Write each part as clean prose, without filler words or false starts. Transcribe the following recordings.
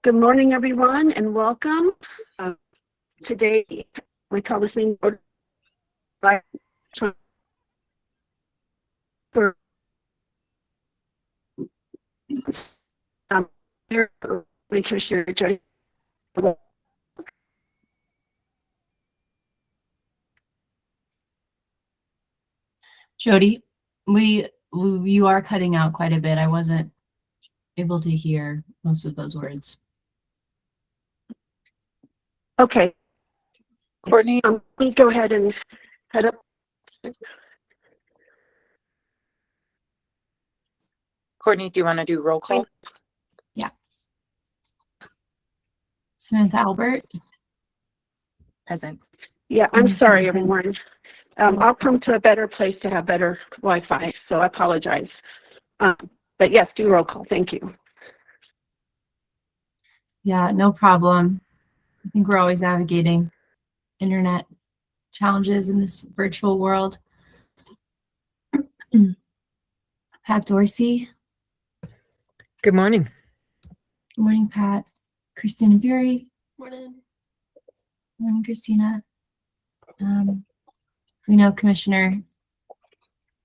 Good morning, everyone, and welcome. Today, we call this meeting for Commissioner Jody. Jody, you are cutting out quite a bit. I wasn't able to hear most of those words. Okay. Courtney, Please go ahead and head up. Courtney, do you want to do roll call? Yeah. Samantha Albert. Present. Yeah, I'm Yes, sorry, Samantha. everyone. I'll come to a better place to have better Wi-Fi, so I apologize. But yes, do roll call. Thank you. Yeah, no problem. I think we're always navigating internet challenges in this virtual world. Pat Dorsey. Good morning. Good morning, Pat. Christina Bury. Morning. Morning, Christina. We know Commissioner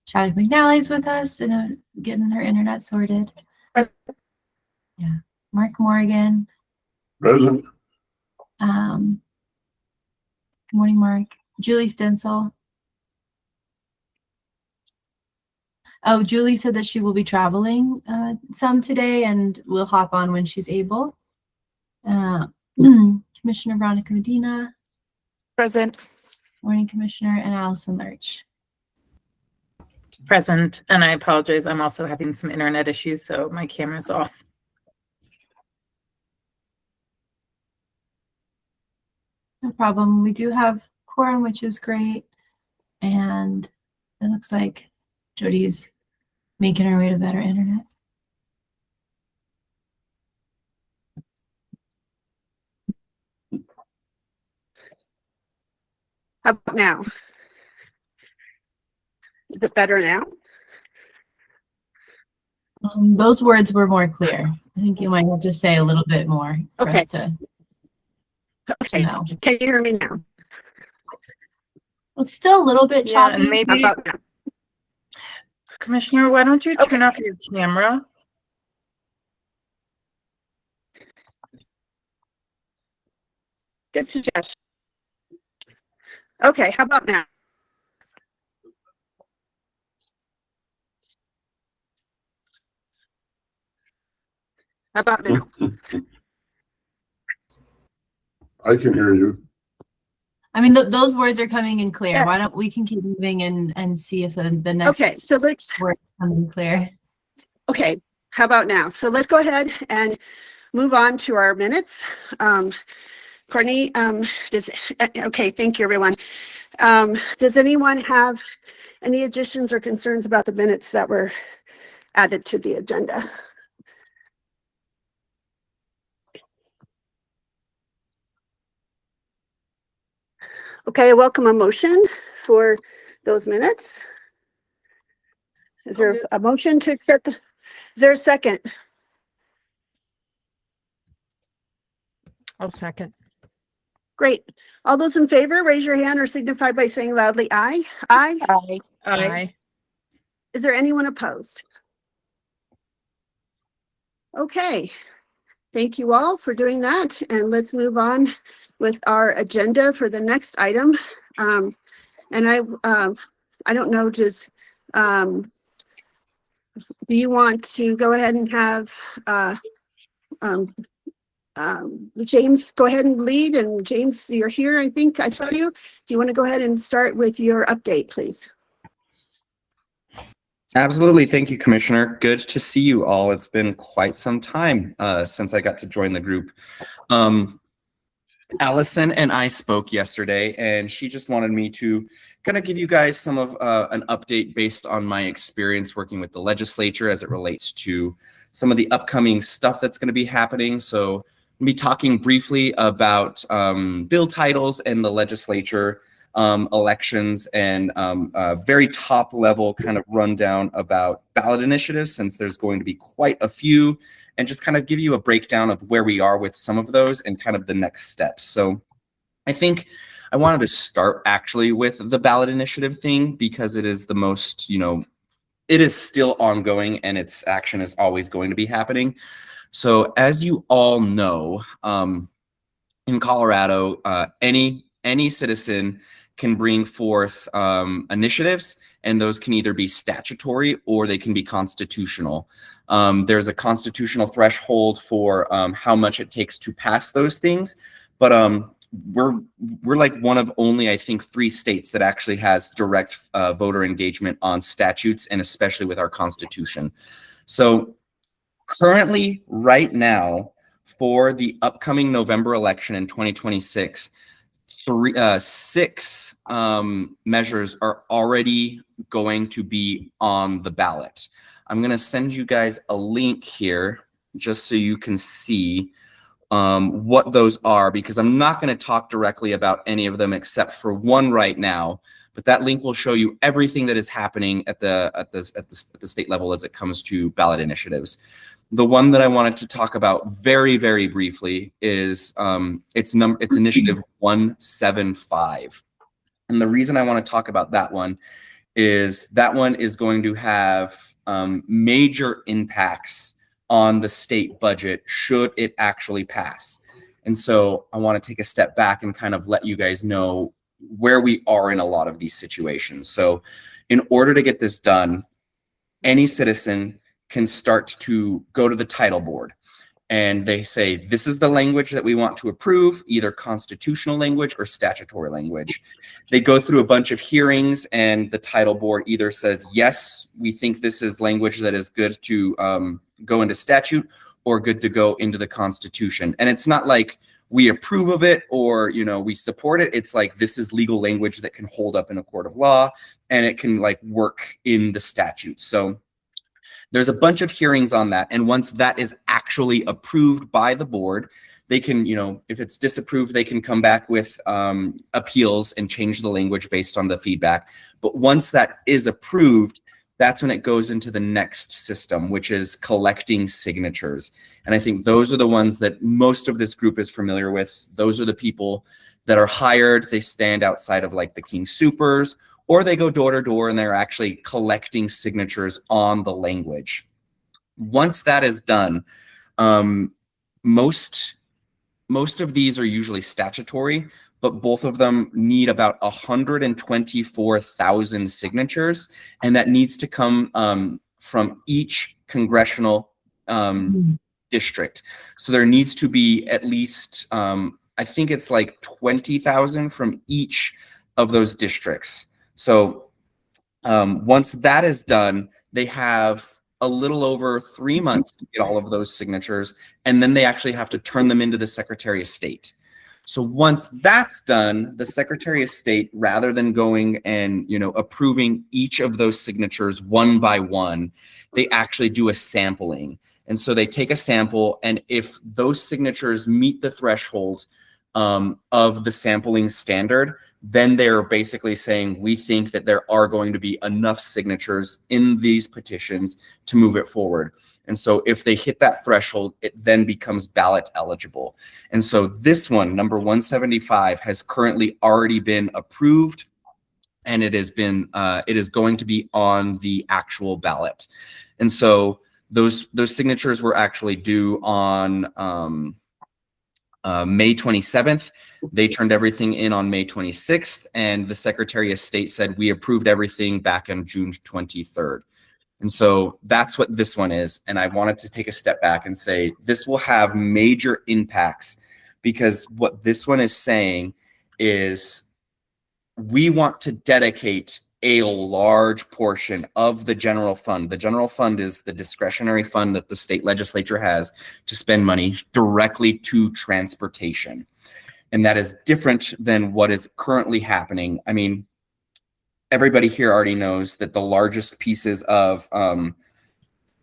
Chadwick McNally's with us and getting her internet sorted. Yeah. Mark Morgan. Present. Good morning, Mark. Julie Stencil. Oh, Julie said that she will be traveling some today and will hop on when she's able. Commissioner Veronica Medina. Present. Morning, Commissioner, and Allison Lurch. Present. And I apologize. I'm also having some internet issues, so my camera's off. No problem. We do have quorum, which is great. And it looks like Jody's making her way to better internet. How about now? Is it better now? Those words were more clear. I think you might have to say a little bit more for us to know. Can you hear me now? It's still a little bit Yeah, choppy. and How maybe, about now? Commissioner, why don't you turn off your camera? Good suggestion. Okay, how about now? How about now? I can hear you. I mean, those words are coming in clear. Yeah. Why don't we can keep moving and see if the next Okay, so let's, words come in clear. okay, how about now? So let's go ahead and move on to our minutes. Courtney, okay, thank you, everyone. Does anyone have any additions or concerns about the minutes that were added to the agenda? Okay, I welcome a motion for those minutes. Is there a motion to accept? Is there a second? I'll second. Great. All those in favor, raise your hand or signify by saying loudly aye. Aye. Aye. Aye. Is there anyone opposed? Okay. Thank you all for doing that. And let's move on with our agenda for the next item. And I don't know, do you want to go ahead and have James go ahead and lead? And James, you're here. I think I saw you. Do you want to go ahead and start with your update, please? Absolutely. Thank you, Commissioner. Good to see you all. It's been quite some time since I got to join the group. Allison and I spoke yesterday, and she just wanted me to kind of give you guys some of an update based on my experience working with the legislature as it relates to some of the upcoming stuff that's going to be happening. So I'll be talking briefly about bill titles and the legislature elections and a very top level kind of rundown about ballot initiatives, since there's going to be quite a few, and just kind of give you a breakdown of where we are with some of those and kind of the next steps. So I think I wanted to start actually with the ballot initiative thing because it is the most, it is still ongoing and its action is always going to be happening. So as you all know, in Colorado, any citizen can bring forth initiatives, and those can either be statutory or they can be constitutional. There's a constitutional threshold for how much it takes to pass those things, but we're like one of only, I think, 3 states that actually has direct voter engagement on statutes, and especially with our Constitution. So currently, right now, for the upcoming November election in 2026, 6 measures are already going to be on the ballot. I'm going to send you guys a link here just so you can see what those are, because I'm not going to talk directly about any of them except for one right now. But that link will show you everything that is happening at the state level as it comes to ballot initiatives. The one that I wanted to talk about very, very briefly is it's initiative 175. And the reason I want to talk about that one is going to have major impacts on the state budget should it actually pass. And so I want to take a step back and kind of let you guys know where we are in a lot of these situations. So in order to get this done, any citizen can start to go to the title board and they say, this is the language that we want to approve, either constitutional language or statutory language. They go through a bunch of hearings and the title board either says, yes, we think this is language that is good to go into statute or good to go into the Constitution. And it's not like we approve of it or, we support it. It's like, this is legal language that can hold up in a court of law and it can like work in the statute. So there's a bunch of hearings on that. And once that is actually approved by the board, they can, if it's disapproved, they can come back with appeals and change the language based on the feedback. But once that is approved, that's when it goes into the next system, which is collecting signatures. And I think those are the ones that most of this group is familiar with. Those are the people that are hired. They stand outside of like the King Soopers, or they go door to door and they're actually collecting signatures on the language. Once that is done, most of these are usually statutory, but both of them need about 124,000 signatures, and that needs to come from each congressional district. So there needs to be at least, I think it's like 20,000 from each of those districts. So once that is done, they have a little over 3 months to get all of those signatures, and then they actually have to turn them into the Secretary of State. So once that's done, the Secretary of State, rather than going and approving each of those signatures one by one, they actually do a sampling. And so they take a sample, and if those signatures meet the threshold of the sampling standard, then they're basically saying, we think that there are going to be enough signatures in these petitions to move it forward. And so if they hit that threshold, it then becomes ballot eligible. And so this one, number 175, has currently already been approved, and it is going to be on the actual ballot. And so those signatures were actually due on May 27th. They turned everything in on May 26th, and the Secretary of State said we approved everything back on June 23rd. And so that's what this one is. And I wanted to take a step back and say this will have major impacts, because what this one is saying is we want to dedicate a large portion of the general fund. The general fund is the discretionary fund that the state legislature has to spend money directly to transportation. And that is different than what is currently happening. I mean, everybody here already knows that the largest pieces of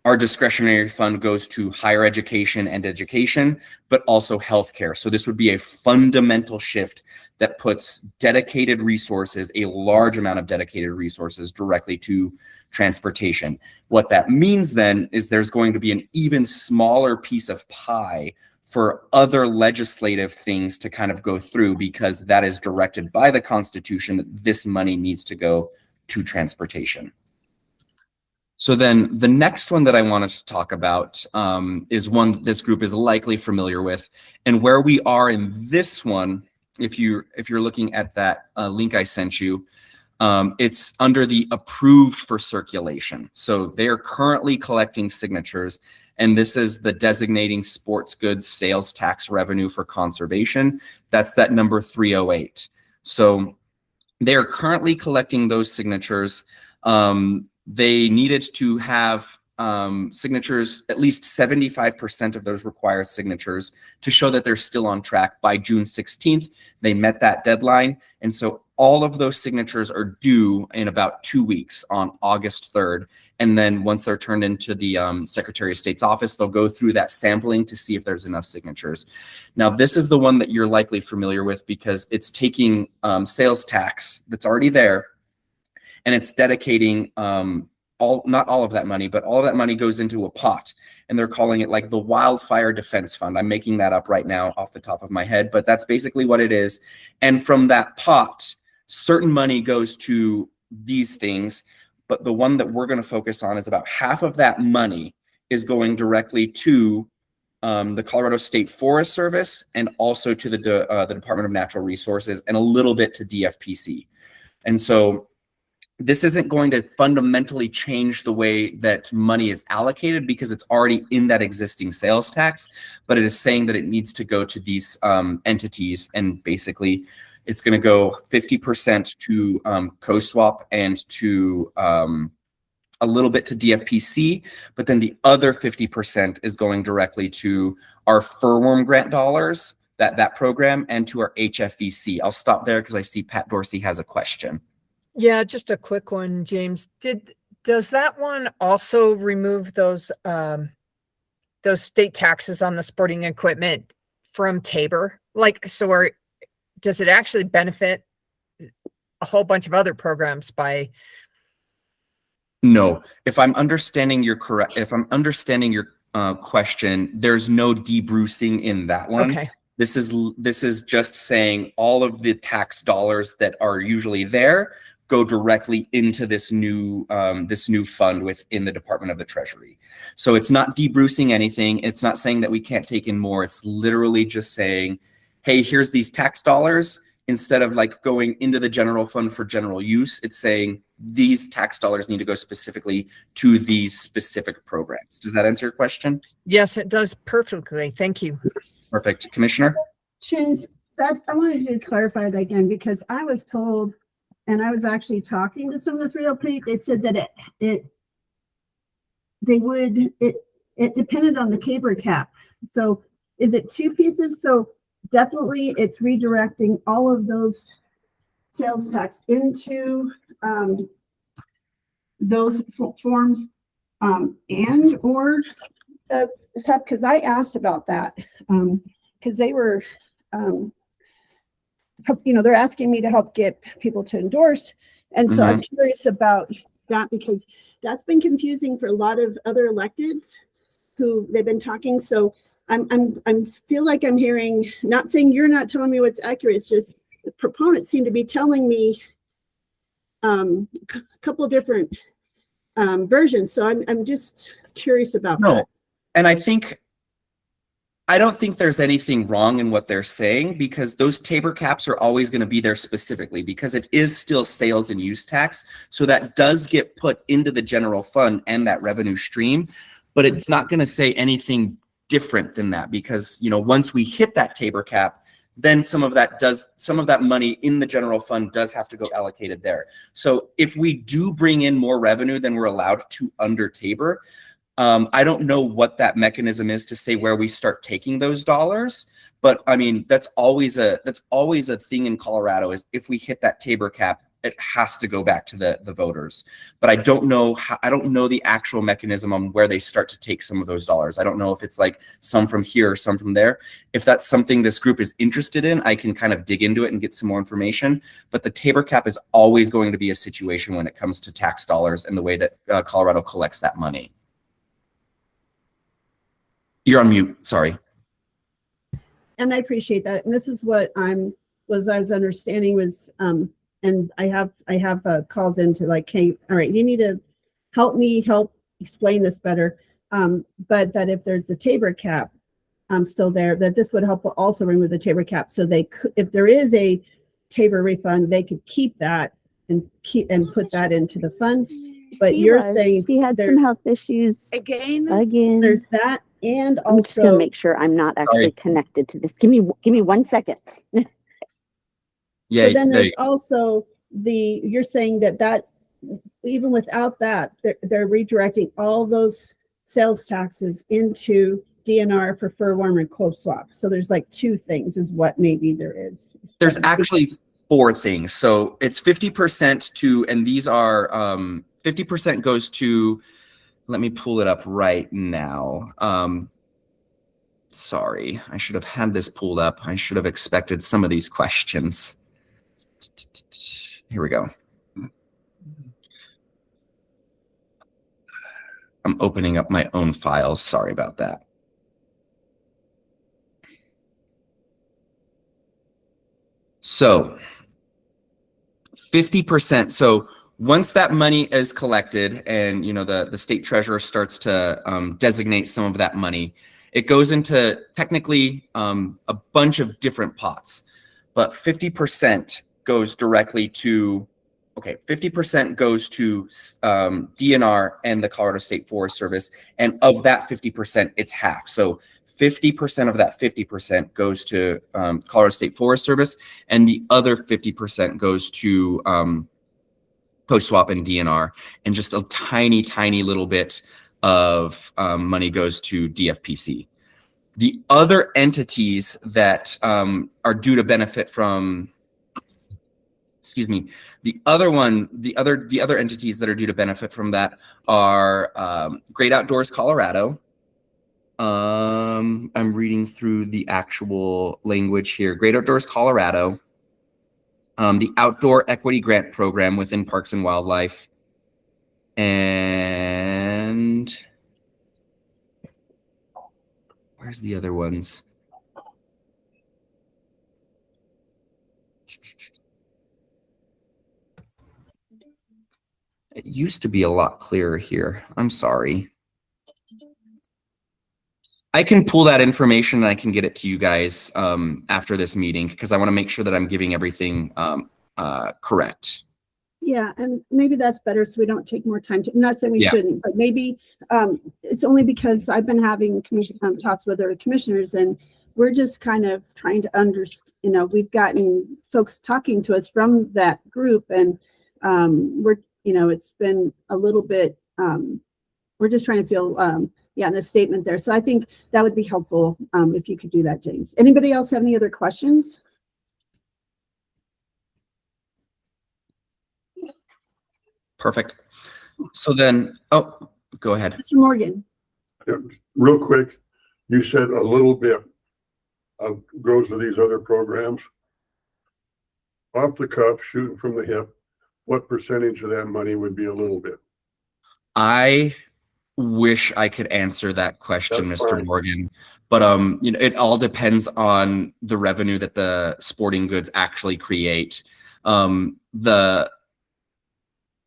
our discretionary fund goes to higher education and education, but also healthcare. So this would be a fundamental shift that puts dedicated resources, a large amount of dedicated resources, directly to transportation. What that means then is there's going to be an even smaller piece of pie for other legislative things to kind of go through, because that is directed by the Constitution that this money needs to go to transportation. So then the next one that I wanted to talk about is one that this group is likely familiar with, and where we are in this one, if you're looking at that link I sent you, it's under the approved for circulation. So they are currently collecting signatures, and this is the designating sports goods sales tax revenue for conservation. That's that number 308. So they are currently collecting those signatures. They needed to have signatures, at least 75% of those required signatures, to show that they're still on track by June 16th. They met that deadline. And so all of those signatures are due in about 2 weeks on August 3rd. And then once they're turned into the Secretary of State's office, they'll go through that sampling to see if there's enough signatures. Now, this is the one that you're likely familiar with, because it's taking sales tax that's already there, and it's dedicating not all of that money, but all of that money goes into a pot, and they're calling it like the Wildfire Defense Fund. I'm making that up right now off the top of my head, but that's basically what it is. And from that pot, certain money goes to these things, but the one that we're going to focus on is about half of that money is going directly to the Colorado State Forest Service, and also to the Department of Natural Resources, and a little bit to DFPC. And so this isn't going to fundamentally change the way that money is allocated, because it's already in that existing sales tax, but it is saying that it needs to go to these entities, and basically it's going to go 50% to COSWAP and to a little bit to DFPC, but then the other 50% is going directly to our Furworm grant dollars, that program, and to our HFVC. I'll stop there because I see Pat Dorsey has a question. Yeah, just a quick one, James. Does that one also remove those state taxes on the sporting equipment from Tabor? Like, so does it actually benefit a whole bunch of other programs by? No, if I'm understanding your question, there's no debrucing in that one. Okay. This is just saying all of the tax dollars that are usually there go directly into this new fund within the Department of the Treasury. So it's not debrucing anything. It's not saying that we can't take in more. It's literally just saying, hey, here's these tax dollars. Instead of like going into the general fund for general use, it's saying these tax dollars need to go specifically to these specific programs. Does that answer your question? Yes, it does perfectly. Thank you. Perfect. Commissioner? Shins, I wanted to clarify that again, because I was told, and I was actually talking to some of the 308, they said that it depended on the Tabor cap. So is it two pieces? So definitely it's redirecting all of those sales tax into those forms and or stuff, because I asked about that because they were they're asking me to help get people to endorse, and so I'm curious about that, because that's been confusing for a lot of other electeds who they've been talking. So I'm feel like I'm hearing, not saying you're not telling me what's accurate, it's just the proponents seem to be telling me a couple of different versions. So I'm just curious about that. And I don't think there's anything wrong in what they're saying, because those Tabor caps are always going to be there specifically because it is still sales and use tax. So that does get put into the general fund and that revenue stream, but it's not going to say anything different than that, because, once we hit that Tabor cap, then some of that money in the general fund does have to go allocated there. So if we do bring in more revenue than we're allowed to under Tabor, I don't know what that mechanism is to say where we start taking those dollars, but I mean, that's always a thing in Colorado, is if we hit that Tabor cap, it has to go back to the voters. But I don't know the actual mechanism on where they start to take some of those dollars. I don't know if it's like some from here or some from there. If that's something this group is interested in, I can kind of dig into it and get some more information. But the Tabor cap is always going to be a situation when it comes to tax dollars and the way that Colorado collects that money. You're on mute, sorry. And I appreciate that. And this is what I was understanding was, and I have calls into like, hey, all right, you need to help explain this better. But that if there's the Tabor cap still there, that this would help also remove the Tabor cap. So they could, if there is a Tabor refund, they could keep that and put that into the funds. But you're saying he had some there's- health issues again, there's that, and I'm just gonna also make sure I'm not actually Sorry. connected to this. Give me 1 second. Yeah, so then there there's also you're saying that even without that, they're redirecting all those sales taxes into DNR for fur warmer and cold swap. So there's like two things is what maybe there is. There's actually 4 things. So it's 50% to, and these are 50% goes to, let me pull it up right now. Sorry, I should have had this pulled up. I should have expected some of these questions. Here we go. I'm opening up my own files. Sorry about that. So 50%. So once that money is collected and, you know, the state treasurer starts to designate some of that money, it goes into technically a bunch of different pots, but 50% goes directly to, 50% goes to DNR and the Colorado State Forest Service. And of that 50%, it's half. So 50% of that 50% goes to Colorado State Forest Service, and the other 50% goes to Post Swap and DNR, and just a tiny, tiny little bit of money goes to DFPC. The other entities that are due to benefit from, the other entities that are due to benefit from that are Great Outdoors Colorado. I'm reading through the actual language here. Great Outdoors Colorado, the Outdoor Equity Grant Program within Parks and Wildlife, and where's the other ones? It used to be a lot clearer here. I'm sorry. I can pull that information and I can get it to you guys after this meeting, because I want to make sure that I'm giving everything correct. Yeah, and maybe that's better so we don't take more time. Not saying we Yeah. shouldn't, but maybe it's only because I've been having talks with other commissioners, and we're just kind of trying to understand, you know, we've gotten folks talking to us from that group, and we're, you know, it's been a little bit, we're just trying to feel, in the statement there. So I think that would be helpful if you could do that, James. Anybody else have any other questions? Perfect. So then, oh, go ahead. Mr. Morgan. Yeah, real quick, you said a little bit goes to these other programs. Off the cuff, shooting from the hip, what percentage of that money would be a little bit? I wish I could answer that question, That's Mr. fine. Morgan, but you know, it all depends on the revenue that the sporting goods actually create.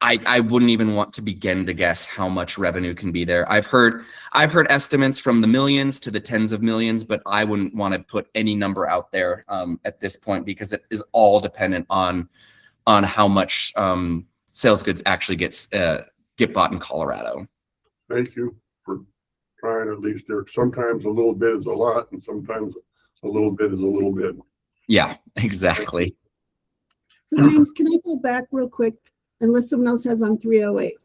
I wouldn't even want to begin to guess how much revenue can be there. I've heard estimates from the millions to the tens of millions, but I wouldn't want to put any number out there at this point, because it is all dependent on how much sales goods actually get bought in Colorado. Thank you for trying. At least there, sometimes a little bit is a lot, and sometimes a little bit is a little bit. Yeah, exactly. So James, can I go back real quick, unless someone else has on 308,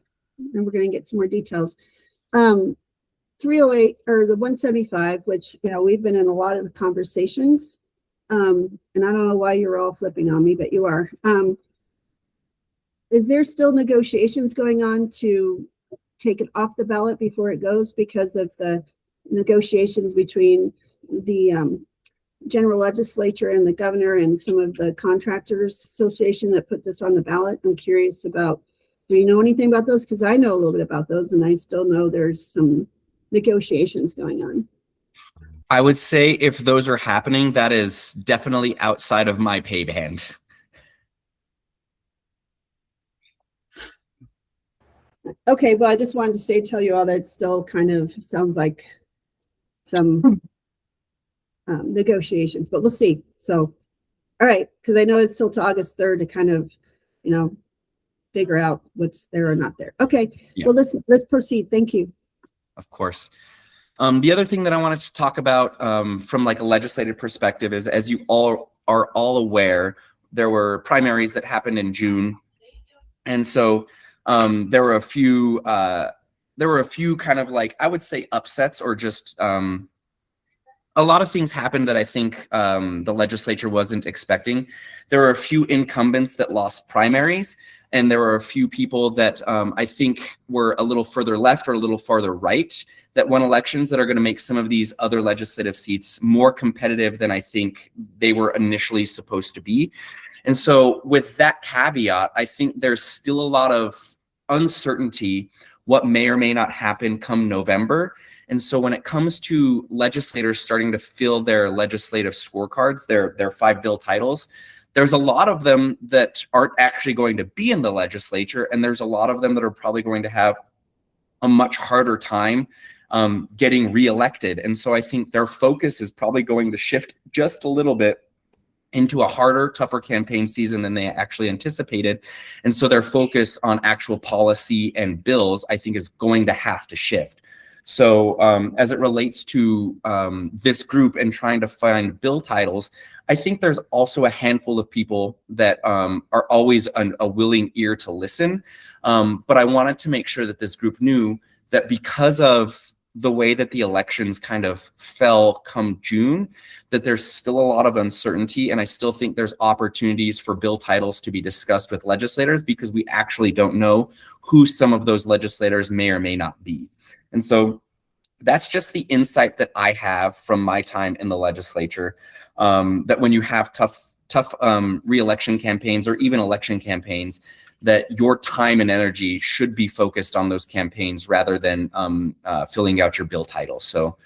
and we're going to get some more details. 308 or the 175, which, you know, we've been in a lot of conversations, and I don't know why you're all flipping on me, but you are. is there still negotiations going on to take it off the ballot before it goes because of the negotiations between the general legislature and the governor and some of the contractors association that put this on the ballot? I'm curious about, do you know anything about those? Because I know a little bit about those, and I still know there's some negotiations going on. I would say if those are happening, that is definitely outside of my pay band. Okay, well, I just wanted to say, tell you all that it still kind of sounds like some negotiations, but we'll see. So, all right, because I know it's still to August 3rd to kind of, figure out what's there or not there. Okay, Yeah. well, let's proceed. Thank you. Of course. The other thing that I wanted to talk about from like a legislative perspective is, as you all are all aware, there were primaries that happened in June. And so there were a few kind of like, I would say upsets, or just a lot of things happened that I think the legislature wasn't expecting. There were a few incumbents that lost primaries, and there were a few people that I think were a little further left or a little farther right that won elections that are going to make some of these other legislative seats more competitive than I think they were initially supposed to be. And so with that caveat, I think there's still a lot of uncertainty what may or may not happen come November. And so when it comes to legislators starting to fill their legislative scorecards, their 5 bill titles, there's a lot of them that aren't actually going to be in the legislature. And there's a lot of them that are probably going to have a much harder time getting reelected. And so I think their focus is probably going to shift just a little bit into a harder, tougher campaign season than they actually anticipated. And so their focus on actual policy and bills, I think, is going to have to shift. So as it relates to this group and trying to find bill titles, I think there's also a handful of people that are always a willing ear to listen. But I wanted to make sure that this group knew that because of the way that the elections kind of fell come June, that there's still a lot of uncertainty. And I still think there's opportunities for bill titles to be discussed with legislators, because we actually don't know who some of those legislators may or may not be. And so that's just the insight that I have from my time in the legislature, that when you have tough re-election campaigns or even election campaigns, that your time and energy should be focused on those campaigns rather than filling out your bill titles. So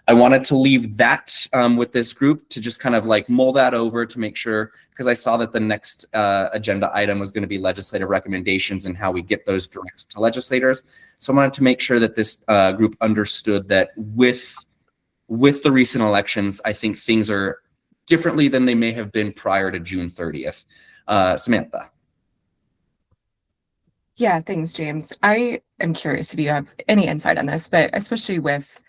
I wanted to leave that with this group to just kind of like mull that over to make sure, because I saw that the next agenda item was going to be legislative recommendations and how we get those direct to legislators. So I wanted to make sure that this group understood that with the recent elections, I think things are differently than they may have been prior to June 30th. Samantha. Yeah, thanks, James. I am curious if you have any insight on this, but especially with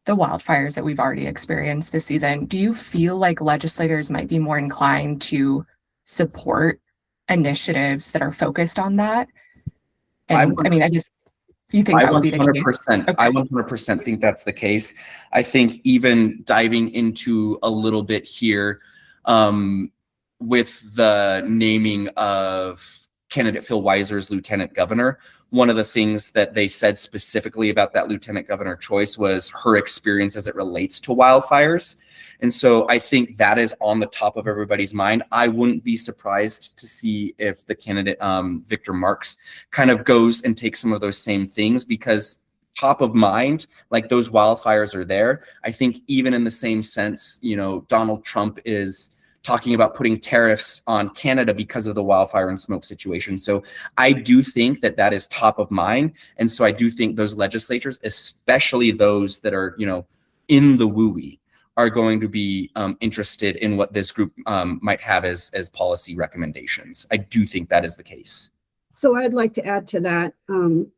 the wildfires that we've already experienced this season, do you feel like legislators might be more inclined to support initiatives that are focused on that? And I guess, do you think that would be the case? Okay. I 100% think that's the case. I think even diving into a little bit here with the naming of candidate Phil Weiser's lieutenant governor, one of the things that they said specifically about that lieutenant governor choice was her experience as it relates to wildfires. And so I think that is on the top of everybody's mind. I wouldn't be surprised to see if the candidate Victor Marks kind of goes and takes some of those same things, because top of mind, like those wildfires are there. I think even in the same sense, Donald Trump is talking about putting tariffs on Canada because of the wildfire and smoke situation. So I do think that that is top of mind. And so I do think those legislatures, especially those that are, in the WUI, are going to be interested in what this group might have as policy recommendations. I do think that is the case. So I'd like to add to that. I'm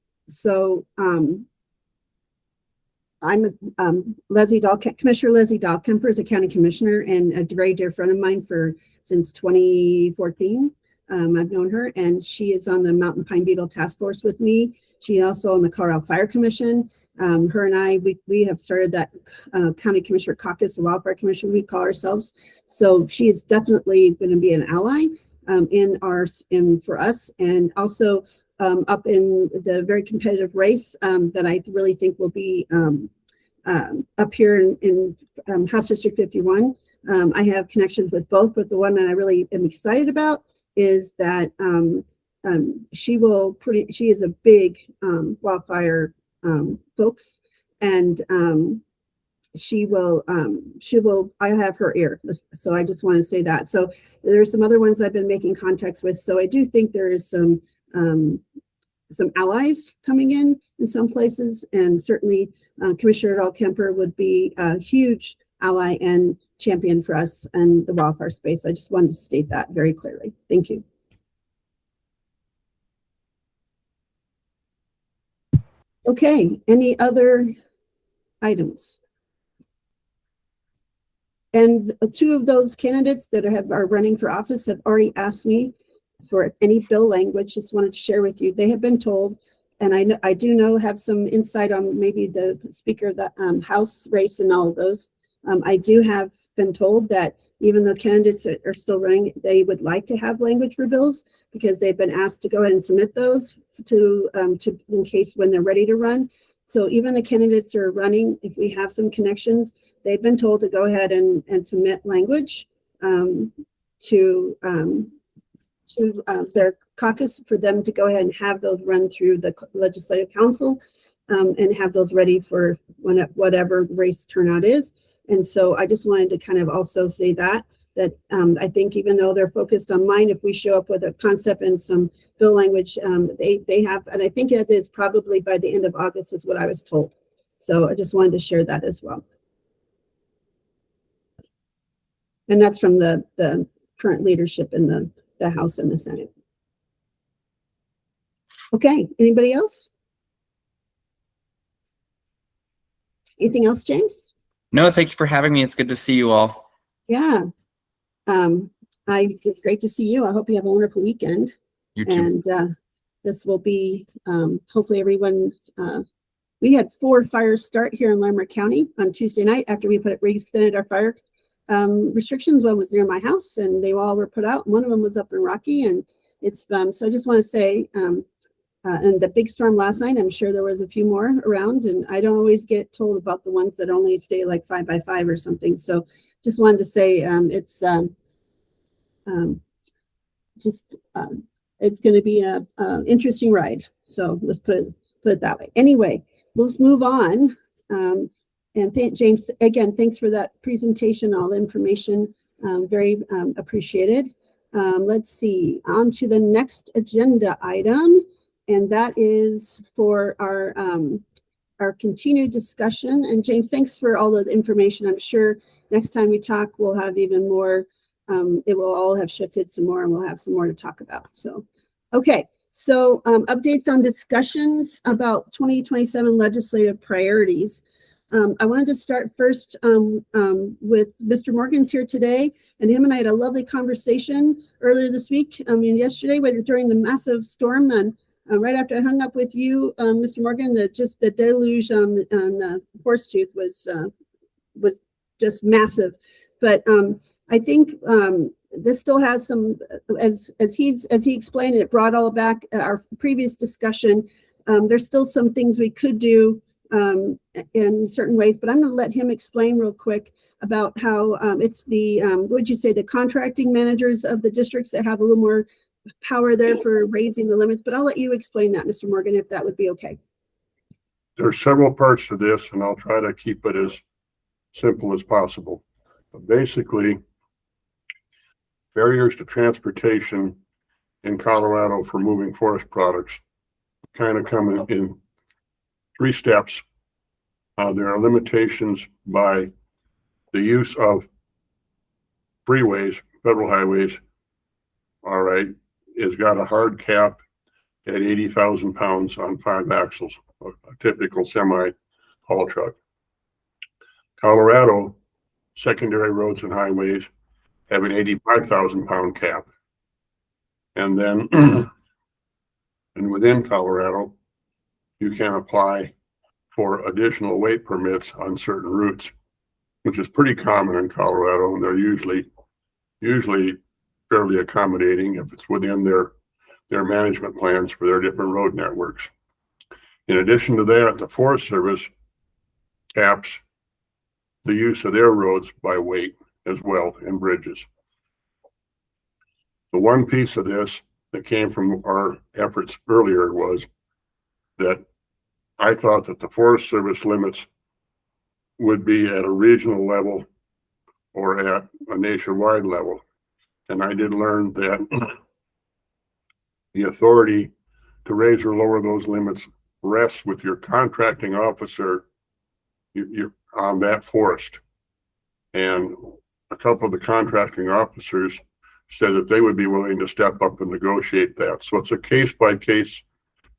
Commissioner Leslie Dahlkemper is a county commissioner and a very dear friend of mine since 2014. I've known her, and she is on the Mountain Pine Beetle Task Force with me. She also on the Colorado Fire Commission. Her and I, we have started that County Commissioner Caucus, the Wildfire Commission we call ourselves. So she is definitely going to be an ally. for us, and also up in the very competitive race that I really think will be up here in House District 51. I have connections with both, but the one that I really am excited about is that she is a big wildfire folks, and I have her ear. So I just want to say that. So there's some other ones I've been making contacts with. So I do think there is some allies coming in some places, and certainly Commissioner Dahl-Kemper would be a huge ally and champion for us in the wildfire space. I just wanted to state that very clearly. Thank you. Okay, any other items? And two of those candidates that are running for office have already asked me for any bill language. Just wanted to share with you. They have been told, and I do have some insight on maybe the Speaker of the House race and all of those. I do have been told that even though candidates are still running, they would like to have language for bills because they've been asked to go ahead and submit those to in case when they're ready to run. So even the candidates are running, if we have some connections, they've been told to go ahead and submit language to their caucus for them to go ahead and have those run through the Legislative Council and have those ready for whatever race turnout is. And so I just wanted to kind of also say that I think even though they're focused on mine, if we show up with a concept and some bill language, they have, and I think it is probably by the end of August is what I was told. So I just wanted to share that as well. And that's from the current leadership in the House and the Senate. Okay, anybody else? Anything else, James? No, thank you for having me. It's good to see you all. Yeah. It's great to see you. I hope you have a wonderful weekend. You too. And this will be hopefully everyone. We had 4 fires start here in Larimer County on Tuesday night after we extended our fire restrictions. One was near my house, and they all were put out. One of them was up in Rocky, and it's so I just want to say, and the big storm last night, I'm sure there was a few more around, and I don't always get told about the ones that only stay like 5 by 5 or something. So just wanted to say it's going to be a interesting ride. So let's put it that way. Anyway, let's move on. And James, again, thanks for that presentation, all the information, very appreciated. Let's see, on to the next agenda item, and that is for our continued discussion. And James, thanks for all the information. I'm sure next time we talk, we'll have even more, it will all have shifted some more, and we'll have some more to talk about. So, okay. So updates on discussions about 2027 legislative priorities. I wanted to start first with Mr. Morgan's here today, and him and I had a lovely conversation earlier this week. Yesterday, during the massive storm, and right after I hung up with you, Mr. Morgan, the deluge on Horsetooth was just massive. But I think this still has some, as he explained it, brought all back our previous discussion. There's still some things we could do in certain ways, but I'm going to let him explain real quick about how it's the what would you say, the contracting managers of the districts that have a little more power there for raising the limits. But I'll let you explain that, Mr. Morgan, if that would be okay. There's several parts to this, and I'll try to keep it as simple as possible. But basically, barriers to transportation in Colorado for moving forest products kind of come in 3 steps. There are limitations by the use of freeways, federal highways. All right, it's got a hard cap at 80,000 pounds on 5 axles, a typical semi haul truck. Colorado secondary roads and highways have an 85,000 pound cap. And then, and within Colorado, you can apply for additional weight permits on certain routes, which is pretty common in Colorado, and they're usually fairly accommodating if it's within their management plans for their different road networks. In addition to that, the Forest Service caps the use of their roads by weight as well and bridges. The one piece of this that came from our efforts earlier was that I thought that the Forest Service limits would be at a regional level or at a nationwide level. And I did learn that the authority to raise or lower those limits rests with your contracting officer you're on that forest. And a couple of the contracting officers said that they would be willing to step up and negotiate that. So it's a case by case,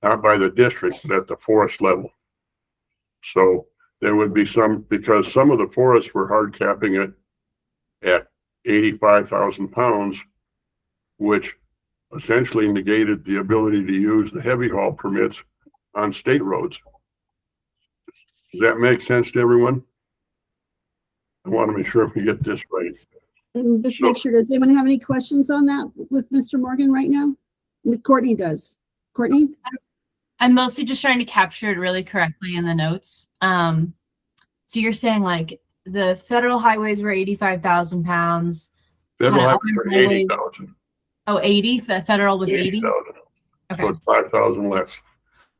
not by the district, but at the forest level. So there would be some, because some of the forests were hard capping it at 85,000 pounds, which essentially negated the ability to use the heavy haul permits on state roads. Does that make sense to everyone? I want to make sure we get this right. And just make sure, does anyone have any questions on that with Mr. Morgan right now? Courtney does. Courtney? I'm mostly just trying to capture it really correctly in the notes. So you're saying like the federal highways were 85,000 pounds. Federal Kinda highways are other highways- 80,000. Oh, 80? The federal was 80? 80,000. Okay. So it's 5,000 less.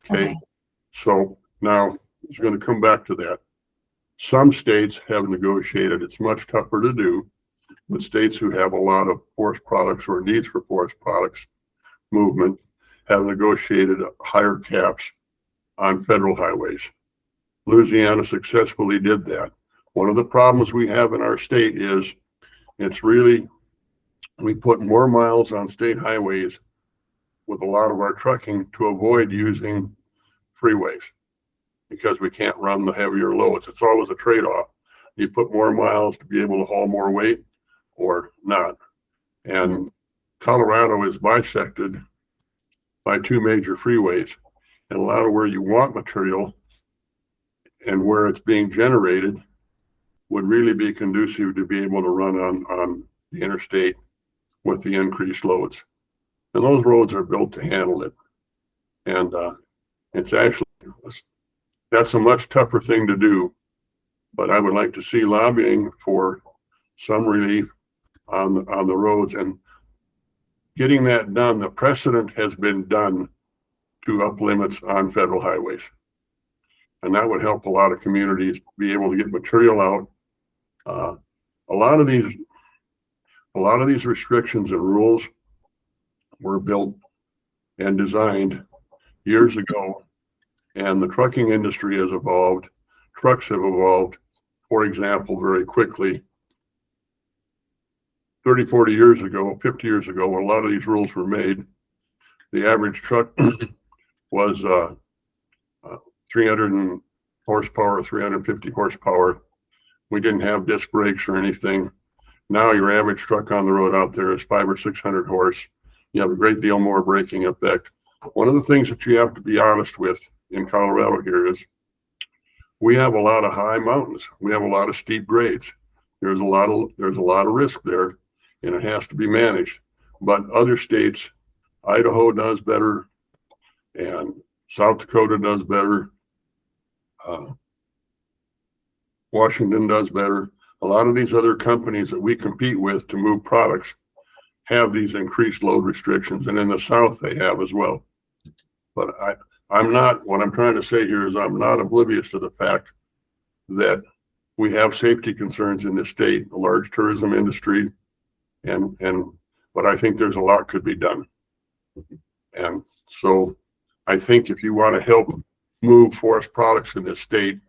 Okay. Okay. So now it's going to come back to that. Some states have negotiated. It's much tougher to do, but states who have a lot of forest products or needs for forest products movement have negotiated higher caps on federal highways. Louisiana successfully did that. One of the problems we have in our state is we put more miles on state highways with a lot of our trucking to avoid using freeways because we can't run the heavier loads. It's always a trade-off. You put more miles to be able to haul more weight or not. And Colorado is bisected by two major freeways, and a lot of where you want material and where it's being generated would really be conducive to be able to run on the interstate with the increased loads. And those roads are built to handle it. And it's actually, that's a much tougher thing to do, but I would like to see lobbying for some relief on the roads and getting that done. The precedent has been done to up limits on federal highways. And that would help a lot of communities be able to get material out. A lot of these restrictions and rules were built and designed years ago, and the trucking industry has evolved. Trucks have evolved, for example, very quickly. 30, 40 years ago, 50 years ago, when a lot of these rules were made, the average truck was 300 horsepower, 350 horsepower. We didn't have disc brakes or anything. Now your average truck on the road out there is 500 or 600 horse. You have a great deal more braking effect. One of the things that you have to be honest with in Colorado here is we have a lot of high mountains. We have a lot of steep grades. There's a lot of risk there, and it has to be managed. But other states, Idaho does better, and South Dakota does better. Washington does better. A lot of these other companies that we compete with to move products have these increased load restrictions, and in the South they have as well. But what I'm trying to say here is I'm not oblivious to the fact that we have safety concerns in this state, a large tourism industry, but I think there's a lot could be done. And so I think if you want to help move forest products in this state,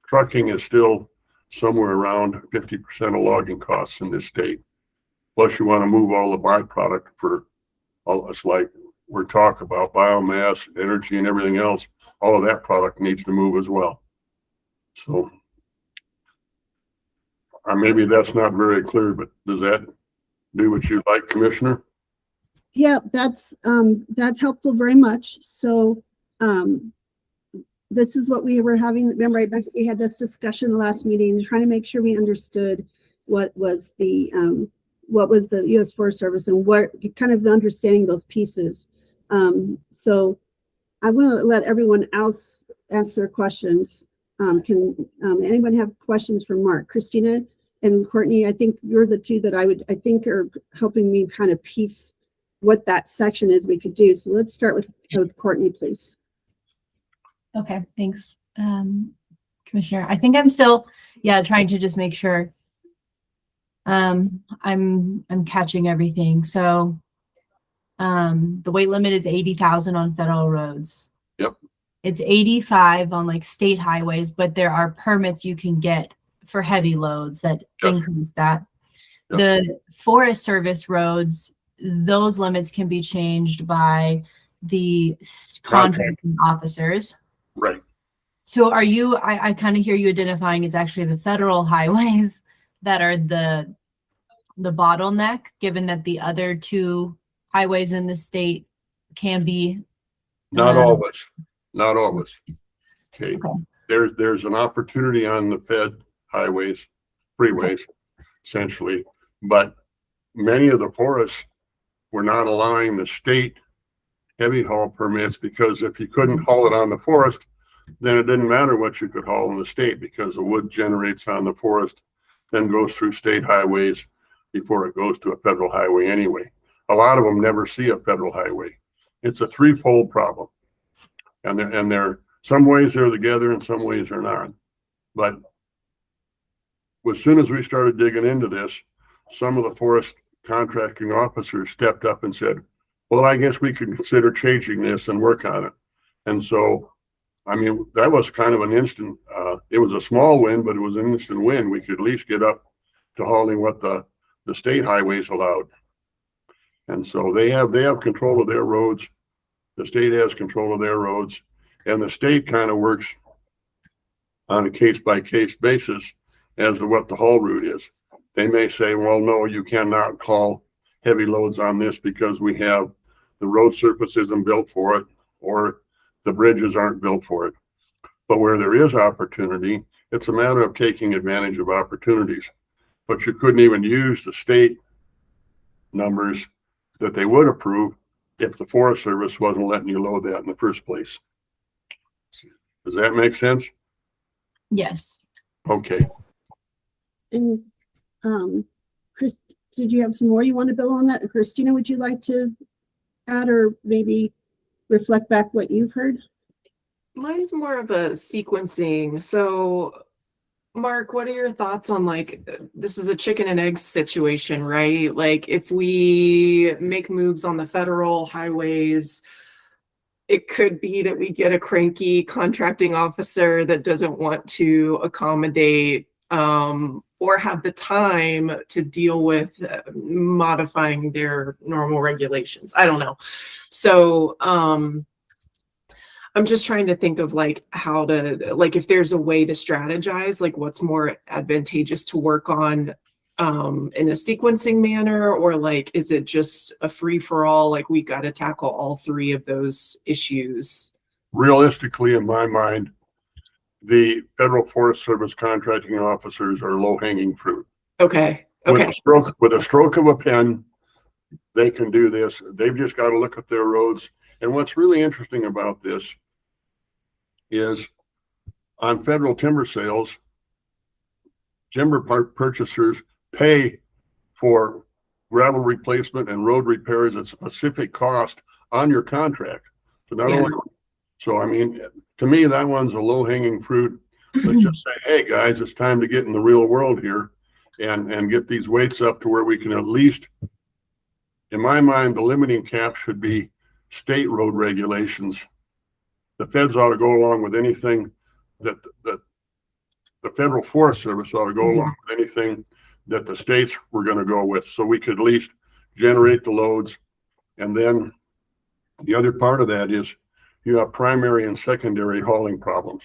trucking is still somewhere around 50% of logging costs in this state. Plus you want to move all the byproduct for all, it's like we're talking about biomass, energy, and everything else. All of that product needs to move as well. So maybe that's not very clear, but does that do what you'd like, Commissioner? Yeah, that's helpful very much. So this is what we were having. Remember, we had this discussion the last meeting, trying to make sure we understood what was the what was the U.S. Forest Service and what kind of understanding those pieces. So I want to let everyone else ask their questions. Can anyone have questions for Mark? Christina and Courtney, I think you're the two that I think are helping me kind of piece what that section is we could do. So let's start with Courtney, please. Okay, thanks, Commissioner. I think I'm still, trying to just make sure I'm catching everything. So the weight limit is 80,000 on federal roads. Yep. It's 85 on like state highways, but there are permits you can get for heavy loads that Yep. increase that. Yep. The Forest Service roads, those limits can be changed by the contracting officers. Right. So are you, I kind of hear you identifying it's actually the federal highways that are the bottleneck, given that the other two highways in the state can be. Not always. Not always. Okay. Okay. There's an opportunity on the fed highways, freeways, essentially, but many of the forests were not allowing the state heavy haul permits because if you couldn't haul it on the forest, then it didn't matter what you could haul in the state because the wood generates on the forest, then goes through state highways before it goes to a federal highway anyway. A lot of them never see a federal highway. It's a threefold problem. And they're some ways they're together and some ways they're not. But as soon as we started digging into this, some of the forest contracting officers stepped up and said, well, I guess we could consider changing this and work on it. And so, I mean, that was kind of an instant, it was a small win, but it was an instant win. We could at least get up to hauling what the state highways allowed. And so they have control of their roads. The state has control of their roads, and the state kind of works on a case-by-case basis as to what the haul route is. They may say, well, no, you cannot haul heavy loads on this because we have the road surface isn't built for it, or the bridges aren't built for it. But where there is opportunity, it's a matter of taking advantage of opportunities. But you couldn't even use the state numbers that they would approve if the Forest Service wasn't letting you load that in the first place. Does that make sense? Yes. Okay. And Chris, did you have some more you want to build on that? Christina, would you like to add or maybe reflect back what you've heard? Mine's more of a sequencing. So, Mark, what are your thoughts on like this is a chicken and egg situation, right? Like if we make moves on the federal highways, it could be that we get a cranky contracting officer that doesn't want to accommodate or have the time to deal with modifying their normal regulations. I don't know. So, I'm just trying to think of like how to, like if there's a way to strategize, like what's more advantageous to work on in a sequencing manner, or like, is it just a free for all? Like we got to tackle all three of those issues. Realistically, in my mind, the Federal Forest Service contracting officers are low-hanging fruit. Okay. With Okay. a stroke of a pen, they can do this. They've just got to look at their roads. And what's really interesting about this is on federal timber sales, timber purchasers pay for gravel replacement and road repairs at specific cost on your contract. So not only, so I mean, to me, that one's a low-hanging fruit. Let's just say, hey guys, it's time to get in the real world here and get these weights up to where we can at least, in my mind, the limiting cap should be state road regulations. The feds ought to go along with anything that the Federal Forest Service ought to go along with anything that the states were going to go with, so we could at least generate the loads. And then the other part of that is you have primary and secondary hauling problems.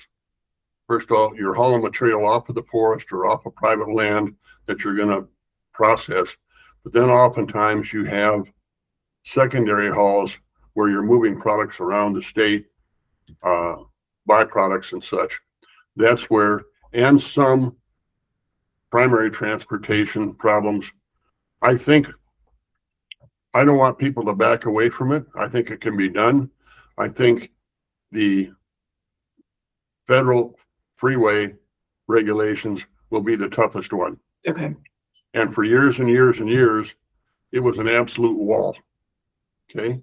First of all, you're hauling material off of the forest or off of private land that you're going to process, but then oftentimes you have secondary hauls where you're moving products around the state, byproducts and such. That's where, and some primary transportation problems I think, I don't want people to back away from it. I think it can be done. I think the federal freeway regulations will be the toughest one. Okay. And for years and years and years, it was an absolute wall. Okay.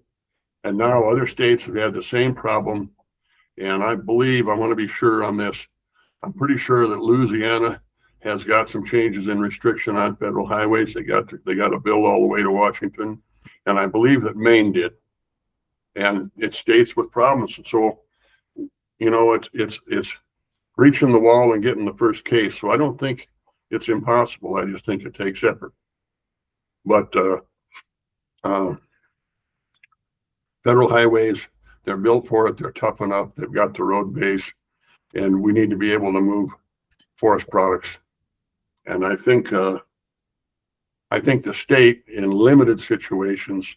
And now other states have had the same problem. And I believe, I want to be sure on this, I'm pretty sure that Louisiana has got some changes in restriction on federal highways. They got a bill all the way to Washington. And I believe that Maine did. And it's states with problems. So, you know, it's reaching the wall and getting the first case. So I don't think it's impossible. I just think it takes effort. But federal highways, they're built for it. They're tough enough. They've got the road base, and we need to be able to move forest products. And I think the state, in limited situations,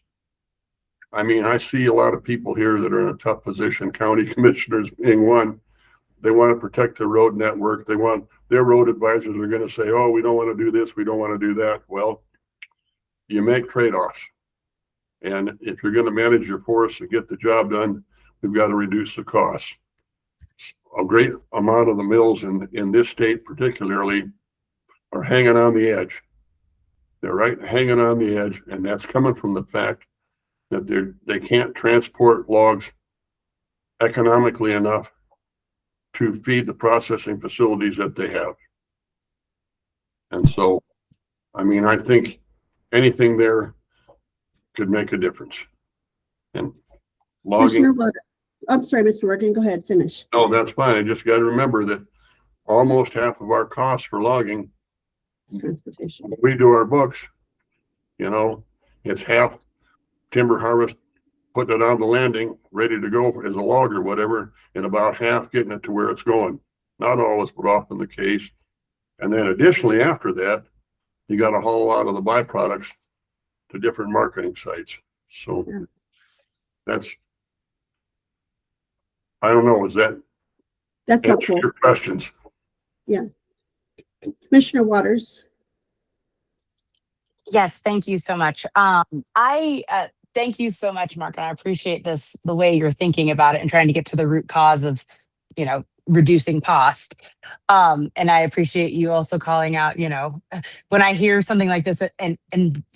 I mean, I see a lot of people here that are in a tough position, county commissioners being one. They want to protect the road network. They want, their road advisors are going to say, oh, we don't want to do this, we don't want to do that. Well, you make trade-offs. And if you're going to manage your forest and get the job done, we've got to reduce the costs. A great amount of the mills in this state particularly are hanging on the edge. They're right hanging on the edge, and that's coming from the fact that they can't transport logs economically enough to feed the processing facilities that they have. And so, I mean, I think anything there could make a difference. And Commissioner logging, Wood, I'm sorry, Mr. Morgan, go ahead, finish. no, that's fine. I just got to remember that almost half of our costs for logging, It's transportation. when we do our books, you know, it's half timber harvest, putting it on the landing, ready to go as a log or whatever, and about half getting it to where it's going. Not always, but often the case. And then additionally, after that, you got to haul out of the byproducts to different marketing sites. So Yeah. that's, I don't know, is that That's answer helpful. your questions? Commissioner Waters. Yes, thank you so much. I thank you so much, Mark, and I appreciate this, the way you're thinking about it and trying to get to the root cause of, you know, reducing cost. And I appreciate you also calling out, you know, when I hear something like this and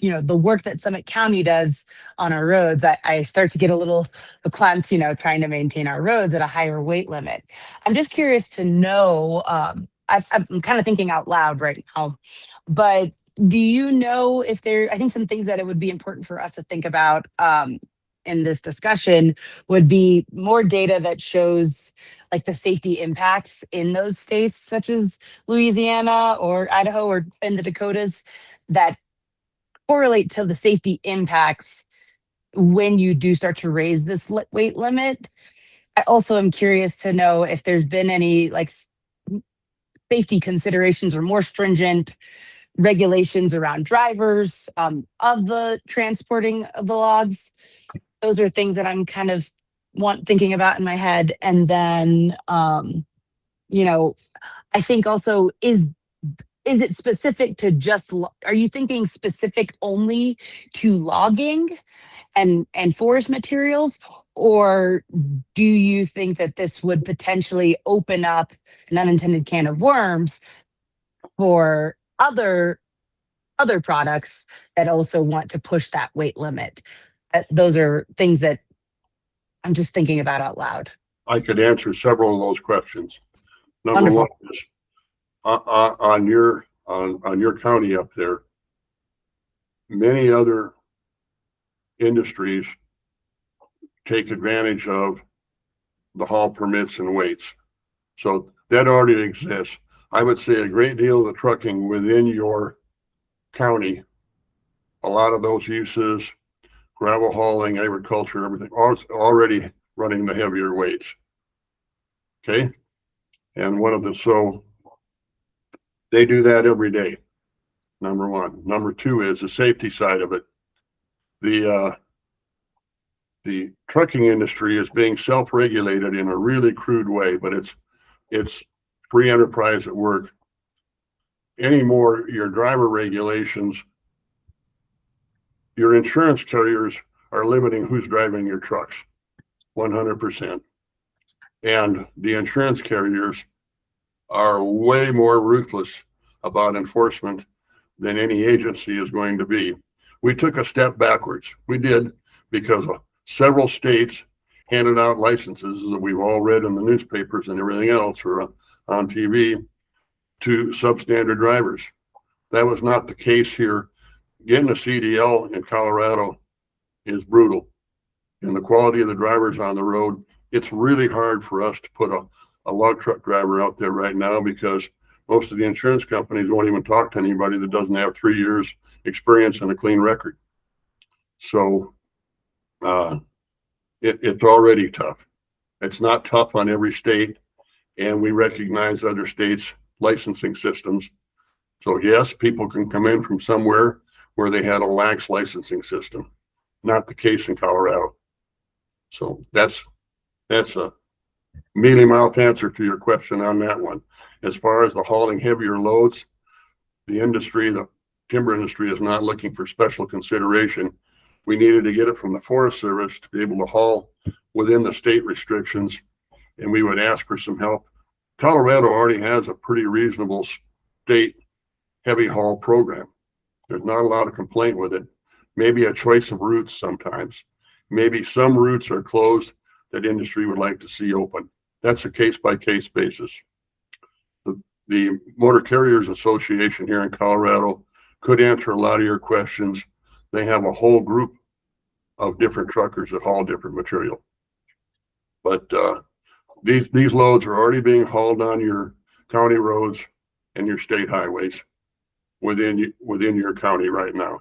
you know, the work that Summit County does on our roads, I start to get a little clamped, you know, trying to maintain our roads at a higher weight limit. I'm just curious to know, I'm kind of thinking out loud right now, but do you know if there, I think some things that it would be important for us to think about in this discussion would be more data that shows like the safety impacts in those states, such as Louisiana or Idaho or in the Dakotas, that correlate to the safety impacts when you do start to raise this weight limit. I also am curious to know if there's been any like safety considerations or more stringent regulations around drivers of the transporting of the logs. Those are things that I'm kind of thinking about in my head. And then, you know, I think also is it specific to just, are you thinking specific only to logging and forest materials? Or do you think that this would potentially open up an unintended can of worms for other products that also want to push that weight limit? Those are things that I'm just thinking about out loud. I could answer several of those questions. Number Wonderful. one is on your county up there, many other industries take advantage of the haul permits and weights. So that already exists. I would say a great deal of the trucking within your county, a lot of those uses, gravel hauling, agriculture, everything, already running the heavier weights. Okay. And so they do that every day. Number one. Number two is the safety side of it. The trucking industry is being self-regulated in a really crude way, but it's free enterprise at work. Anymore, your driver regulations your insurance carriers are limiting who's driving your trucks 100%. And the insurance carriers are way more ruthless about enforcement than any agency is going to be. We took a step backwards. We did, because several states handed out licenses that we've all read in the newspapers and everything else, or on TV, to substandard drivers. That was not the case here. Getting a CDL in Colorado is brutal. And the quality of the drivers on the road, it's really hard for us to put a log truck driver out there right now, because most of the insurance companies won't even talk to anybody that doesn't have 3 years experience and a clean record. So it's already tough. It's not tough on every state, and we recognize other states' licensing systems. So yes, people can come in from somewhere where they had a lax licensing system. Not the case in Colorado. So that's a mealy mouth answer to your question on that one. As far as the hauling heavier loads, the industry, the timber industry, is not looking for special consideration. We needed to get it from the Forest Service to be able to haul within the state restrictions, and we would ask for some help. Colorado already has a pretty reasonable state heavy haul program. There's not a lot of complaint with it. Maybe a choice of routes sometimes. Maybe some routes are closed that industry would like to see open. That's a case-by-case basis. The Motor Carriers Association here in Colorado could answer a lot of your questions. They have a whole group of different truckers that haul different material. But these loads are already being hauled on your county roads and your state highways within your county right now.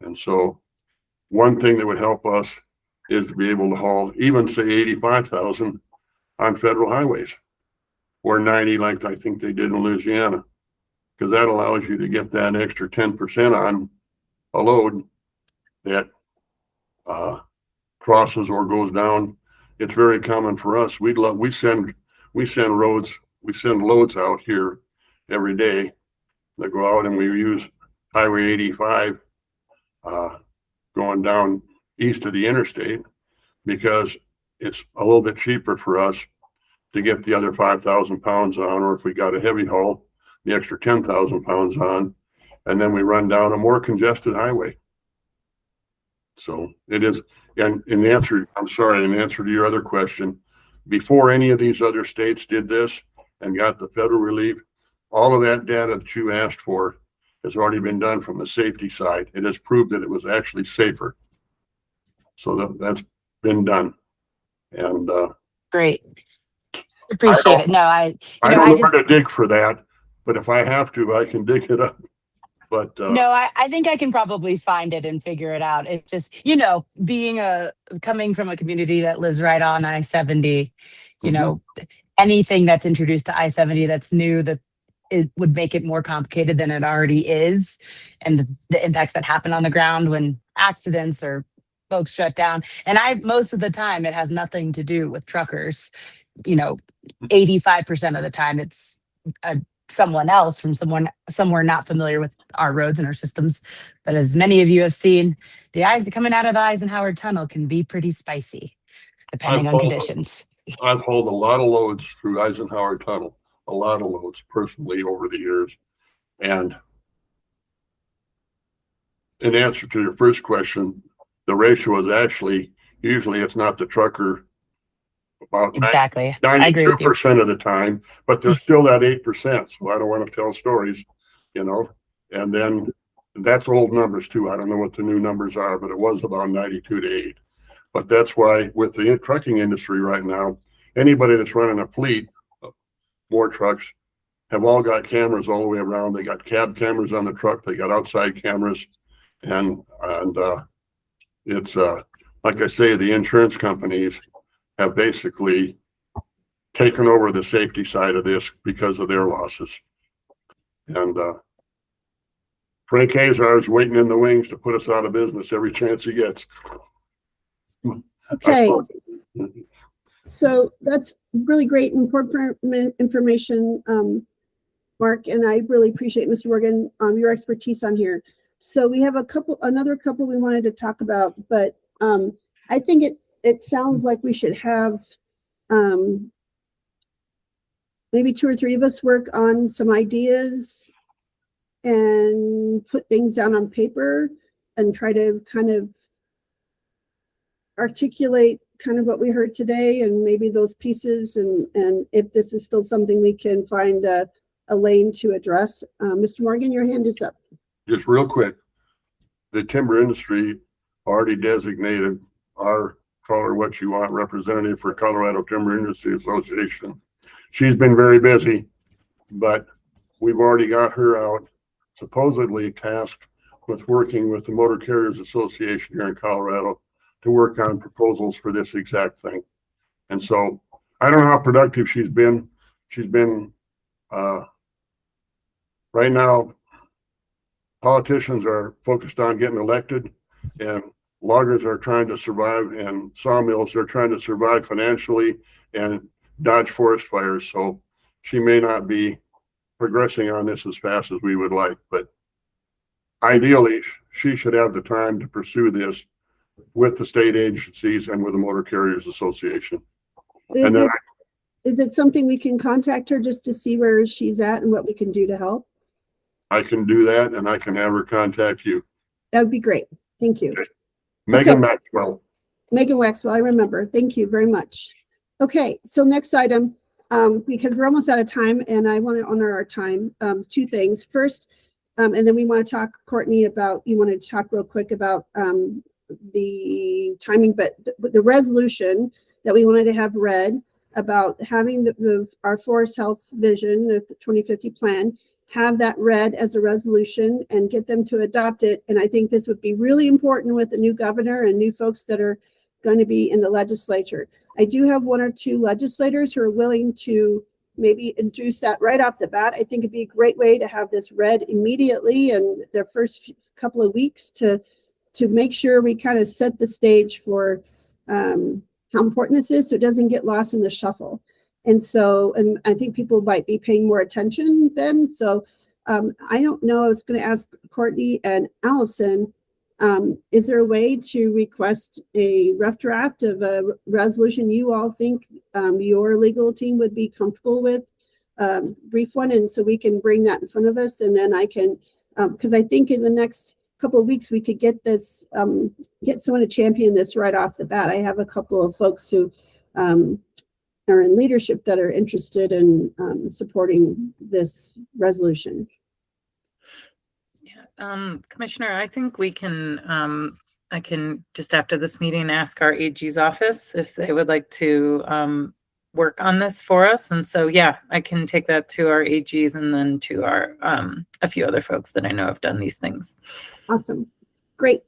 And so one thing that would help us is to be able to haul even, say, 85,000 on federal highways, or 90 like I think they did in Louisiana, because that allows you to get that extra 10% on a load that crosses or goes down. It's very common for us. We send loads out here every day that go out, and we use Highway 85 going down east of the interstate, because it's a little bit cheaper for us to get the other 5,000 pounds on, or if we got a heavy haul, the extra 10,000 pounds on, and then we run down a more congested highway. So it is, and in answer to your other question, before any of these other states did this and got the federal relief, all of that data that you asked for has already been done from the safety side. It has proved that it was actually safer. So that's been done. And Great. Appreciate it. No, I don't know where to dig for that, but if I have to, I can dig it up. But no, I think I can probably find it and figure it out. It's just, being coming from a community that lives right on I-70, anything that's introduced to I-70 that's new, that it would make it more complicated than it already is. And the impacts that happen on the ground when accidents or folks shut down. And most of the time, it has nothing to do with truckers. 85% of the time, it's someone else from somewhere not familiar with our roads and our systems. But as many of you have seen, the eyes coming out of the Eisenhower Tunnel can be pretty spicy, depending on conditions. I've hauled a lot of loads through Eisenhower Tunnel, a lot of loads personally over the years. And in answer to your first question, the ratio is actually, usually it's not the trucker, about exactly 92% of the time, but there's still that 8%. So I don't want to tell stories, and then that's old numbers too. I don't know what the new numbers are, but it was about 92 to 8. But that's why with the trucking industry right now, anybody that's running a fleet, more trucks, have all got cameras all the way around. They got cab cameras on the truck. They got outside cameras. And it's like I say, the insurance companies have basically taken over the safety side of this because of their losses. And Frank Azar is waiting in the wings to put us out of business every chance he gets. Okay. So that's really great important information, Mark, and I really appreciate, Mr. Morgan, your expertise on here. so we have another couple we wanted to talk about, but I think it sounds like we should have maybe 2 or 3 of us work on some ideas and put things down on paper and try to kind of articulate kind of what we heard today and maybe those pieces, and if this is still something we can find a lane to address. Mr. Morgan, your hand is up. Just real quick, the timber industry already designated our call her what you want representative for Colorado Timber Industry Association. She's been very busy, but we've already got her out supposedly tasked with working with the Motor Carriers Association here in Colorado to work on proposals for this exact thing. And so I don't know how productive she's been. She's been, right now, politicians are focused on getting elected, and loggers are trying to survive, and sawmills are trying to survive financially and dodge forest fires. So she may not be progressing on this as fast as we would like, but ideally she should have the time to pursue this with the state agencies and with the Motor Carriers Association. And then Is it something we can contact her just to see where she's at and what we can do to help? I can do that, and I can have her contact you. That would be great. Thank you. Megan Okay. Maxwell. Megan Waxwell, I remember. Thank you very much. Okay, so next item, because we're almost out of time and I want to honor our time. 2 things. First, and then we want to talk, Courtney, about, you wanted to talk real quick about the timing, but the resolution that we wanted to have read about having our forest health vision, the 2050 plan, have that read as a resolution and get them to adopt it. And I think this would be really important with the new governor and new folks that are going to be in the legislature. I do have 1 or 2 legislators who are willing to maybe introduce that right off the bat. I think it'd be a great way to have this read immediately and the first couple of weeks to make sure we kind of set the stage for how important this is so it doesn't get lost in the shuffle. And so, and I think people might be paying more attention then. So I don't know, I was going to ask Courtney and Allison, is there a way to request a rough draft of a resolution you all think your legal team would be comfortable with? Brief one, and so we can bring that in front of us, and then I can, because I think in the next couple of weeks we could get this, get someone to champion this right off the bat. I have a couple of folks who are in leadership that are interested in supporting this resolution. Yeah, Commissioner, I think we can, I can just after this meeting ask our AG's office if they would like to work on this for us. And so, yeah, I can take that to our AGs and then to our, a few other folks that I know have done these things. Awesome. Great.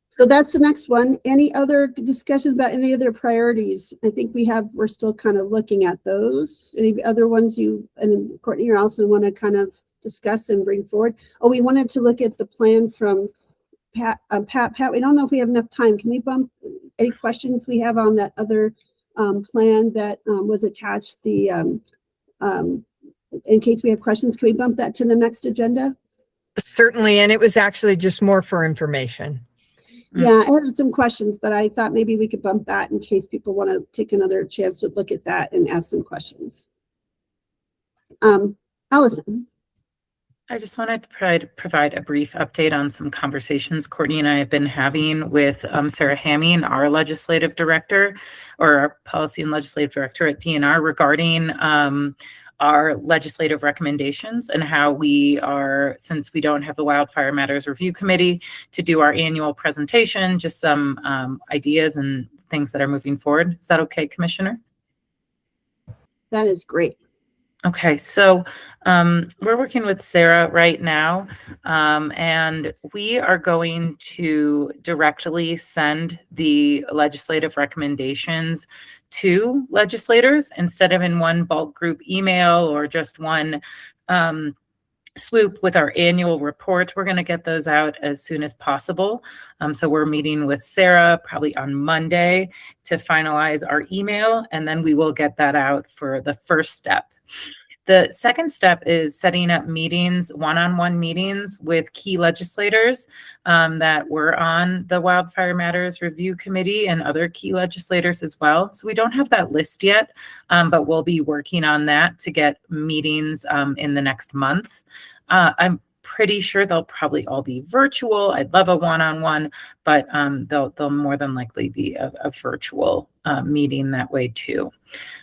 So that's the next one. Any other discussions about any other priorities? I think we're still kind of looking at those. Any other ones you and Courtney or Allison want to kind of discuss and bring forward? Oh, we wanted to look at the plan from Pat. Pat, we don't know if we have enough time. Can we bump any questions we have on that other plan that was attached? In case we have questions, can we bump that to the next agenda? Certainly, and it was actually just more for information. Yeah, I had some questions, but I thought maybe we could bump that in case people want to take another chance to look at that and ask some questions. Allison. I just wanted to provide a brief update on some conversations Courtney and I have been having with Sarah Hameen, our legislative director, or our policy and legislative director at DNR, regarding our legislative recommendations and how we are, since we don't have the Wildfire Matters Review Committee to do our annual presentation, just some ideas and things that are moving forward. Is that okay, Commissioner? That is great. Okay, so we're working with Sarah right now, and we are going to directly send the legislative recommendations to legislators instead of in one bulk group email or just one swoop with our annual report. We're going to get those out as soon as possible. So we're meeting with Sarah probably on Monday to finalize our email, and then we will get that out for the first step. The second step is setting up meetings, one-on-one meetings with key legislators that were on the Wildfire Matters Review Committee and other key legislators as well. So we don't have that list yet, but we'll be working on that to get meetings in the next month. I'm pretty sure they'll probably all be virtual. I'd love a one-on-one, but they'll more than likely be a virtual meeting that way too.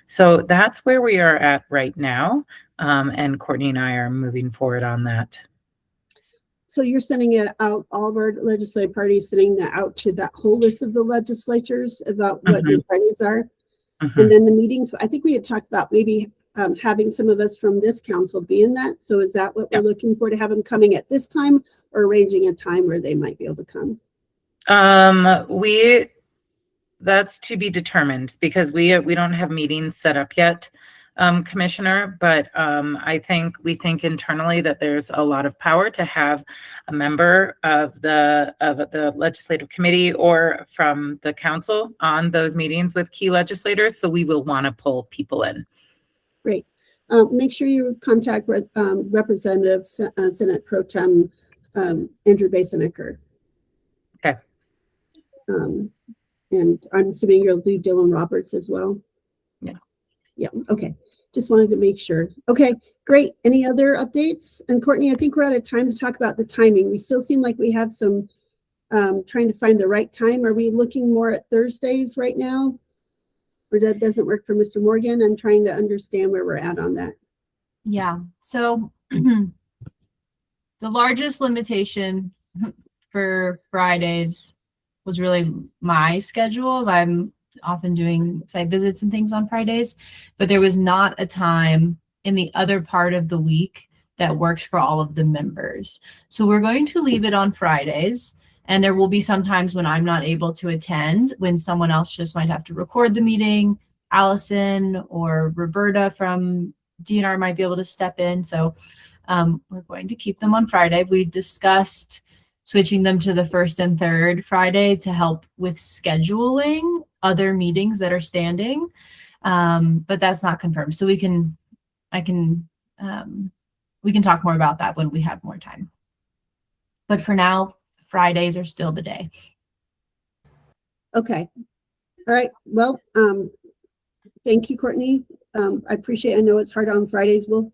So that's where we are at right now. And Courtney and I are moving forward on that. So you're sending it out, all of our legislative parties sending that out to that whole list of the legislatures about what your priorities are. And then the meetings, I think we had talked about maybe having some of us from this council be in that. So is that what we're looking for, to have them coming at this time, or arranging a time where they might be able to come? That's to be determined, because we don't have meetings set up yet, Commissioner, but we think internally that there's a lot of power to have a member of the legislative committee or from the council on those meetings with key legislators. So we will want to pull people in. Great. Make sure you contact Representative Senate Pro Tem Andrew Basenecker. Okay. And I'm assuming you'll do Dylan Roberts as well. Yeah. Yeah. Okay. Just wanted to make sure. Okay, great. Any other updates? And Courtney, I think we're out of time to talk about the timing. We still seem like we have some trying to find the right time. Are we looking more at Thursdays right now? Or that doesn't work for Mr. Morgan? I'm trying to understand where we're at on that. Yeah. So the largest limitation for Fridays was really my schedules. I'm often doing site visits and things on Fridays, but there was not a time in the other part of the week that worked for all of the members. So we're going to leave it on Fridays. And there will be some times when I'm not able to attend, when someone else just might have to record the meeting. Allison or Roberta from DNR might be able to step in. So we're going to keep them on Friday. We discussed switching them to the first and third Friday to help with scheduling other meetings that are standing. But that's not confirmed. So we can talk more about that when we have more time. But for now, Fridays are still the day. Okay. All right. Well, thank you, Courtney. I appreciate, I know it's hard on Fridays. We'll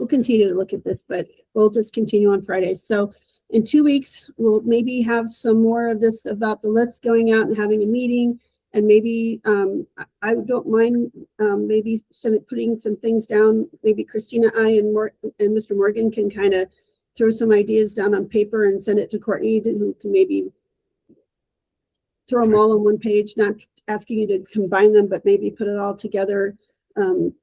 continue to look at this, but we'll just continue on Fridays. So in 2 weeks, we'll maybe have some more of this about the list, going out and having a meeting. And maybe I don't mind maybe putting some things down. Maybe Christina, and Mr. Morgan can kind of throw some ideas down on paper and send it to Courtney, who can maybe throw them all on one page, not asking you to combine them, but maybe put it all together. And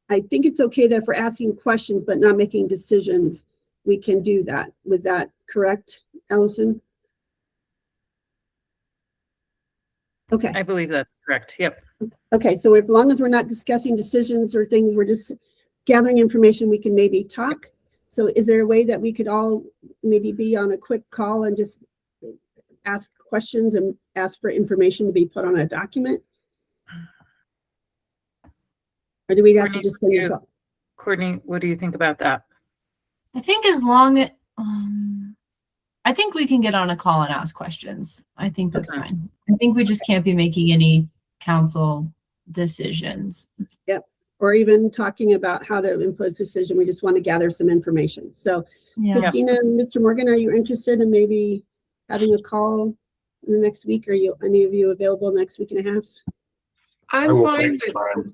I think it's okay that if we're asking questions but not making decisions, we can do that. Was that correct, Allison? Okay. I believe that's correct. Yep. Okay, so as long as we're not discussing decisions or things, we're just gathering information, we can maybe talk. So is there a way that we could all maybe be on a quick call and just ask questions and ask for information to be put on a document? Or do we have to just send this up? Courtney, what do you think about that? I think as long I think we can get on a call and ask questions. I think that's fine. I think we just can't be making any council decisions. Yep. Or even talking about how to influence decision. We just want to gather some information. So Yeah. Christina and Mr. Morgan, are you interested in maybe having a call in the next week? Are any of you available next week and a half? I I'm will fine make with, time.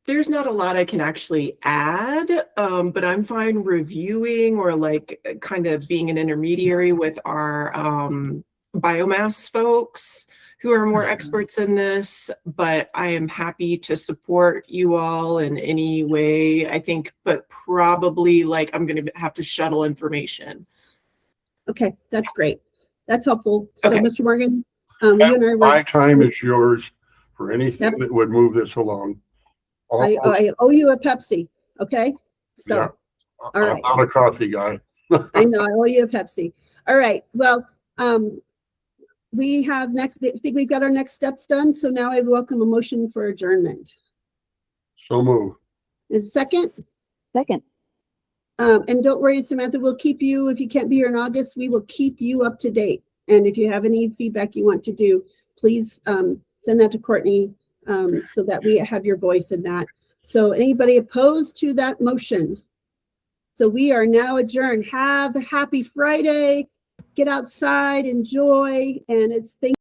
there's not a lot I can actually add, but I'm fine reviewing or like kind of being an intermediary with our biomass folks who are more experts in this, but I am happy to support you all in any way, I think, but probably like I'm going to have to shuttle information. Okay, that's great. That's helpful. So Okay. Mr. Morgan, you and I My were, time is yours for anything Yep. that would move this along. I owe you a Pepsi. Okay. So, Yeah. all I'm right. not a coffee guy. I know, I owe you a Pepsi. All right. Well, we have I think we've got our next steps done. So now I welcome a motion for adjournment. So move. Is second? Second. And don't worry, Samantha, we'll keep you, if you can't be here in August, we will keep you up to date. And if you have any feedback you want to do, please send that to Courtney so that we have your voice in that. So anybody opposed to that motion? So we are now adjourned. Have a happy Friday. Get outside, enjoy, and it's